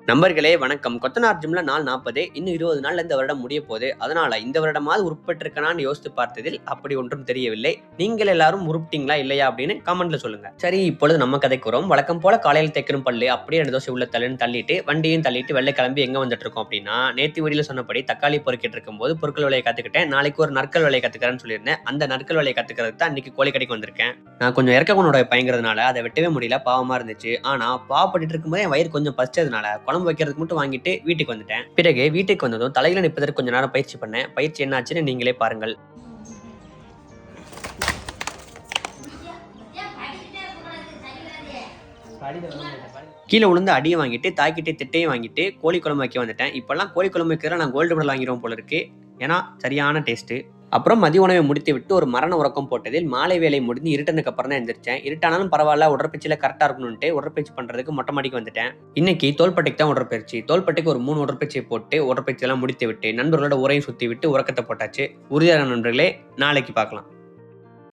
நண்பர்களே வணக்கம். கொத்தனார் ஜிம்ல நாள் 40. இன்னும் 20 நாள்ல இந்த வருடம் முடிய போகுது. அதனால இந்த வருடமாவது உருப்பெற்றிருக்கனான்னு யோசித்து பார்த்ததில் அப்படி ஒன்றும் தெரியவில்லை. நீங்கள் எல்லாரும் உருப்பிட்டீங்களா இல்லையா அப்படின்னு கமெண்ட்ல சொல்லுங்க. சரி, இப்பொழுது நம்ம கதைக்கு வரும். வழக்கம் போல காலையில் தைக்கணும் பல்லு அப்படியே 2 தோசை உள்ள தள்ளுன்னு தள்ளிட்டு வண்டியும் தள்ளிட்டு வெள்ளை கிளம்பி எங்க வந்துட்டு இருக்கோம் அப்படின்னா, நேத்து வீடியோல சொன்னபடி தக்காளி பொறுக்கிட்டு இருக்கும்போது பொருட்கள் விலையை கத்துக்கிட்டேன். நாளைக்கு ஒரு நற்கல் விலையை கத்துக்கிறேன்னு சொல்லியிருந்தேன். அந்த நற்கல் விலையை கத்துக்கிறதுக்கு தான் இன்னைக்கு கோழி கடைக்கு வந்திருக்கேன். நான் கொஞ்சம் இறக்க கொண்டோட பயங்கிறதுனால அதை வெட்டவே முடியல, பாவமா இருந்துச்சு. ஆனா பாவப்பட்டு இருக்கும்போது என் வயிறு கொஞ்சம் பசிச்சதுனால குழம்பு வைக்கிறதுக்கு மட்டும் வாங்கிட்டு வீட்டுக்கு வந்துட்டேன். பிறகு வீட்டுக்கு வந்ததும் தலையில நிற்பதற்கு கொஞ்ச நேரம் பயிற்சி பண்ணேன். பயிற்சி என்னாச்சுன்னு நீங்களே பாருங்கள். கீழே விழுந்து அடியை வாங்கிட்டு தாய்கிட்டே திட்டையும் வாங்கிட்டு கோழி குழம்பு வைக்க வந்துட்டேன். இப்பெல்லாம் கோழி குழம்பு வைக்கிற நான் கோல்டு மெடல் வாங்கிடுவோம் போல இருக்கு. ஏன்னா சரியான டேஸ்ட். அப்புறம் மதிய உணவை முடித்து விட்டு ஒரு மரண உறக்கம் போட்டதில் மாலை வேலை முடிந்து இருட்டனுக்கு அப்புறம் தான் எந்திரிச்சேன். இருட்டானாலும் பரவாயில்ல, உடற்பயிற்சியில கரெக்டா இருக்கணும்ட்டு உடற்பயிற்சி பண்றதுக்கு மொட்டை மாடிக்கு வந்துட்டேன். இன்னைக்கு தோள்பட்டைக்கு தான் உடற்பயிற்சி. தோள்பட்டைக்கு ஒரு 3 உடற்பயிற்சியை போட்டு உடற்பயிற்சி எல்லாம் முடித்து விட்டு நண்பர்களோட ஊரையும் சுத்தி விட்டு உறக்கத்தை போட்டாச்சு. உறுதியான நண்பர்களே, நாளைக்கு பார்க்கலாம்.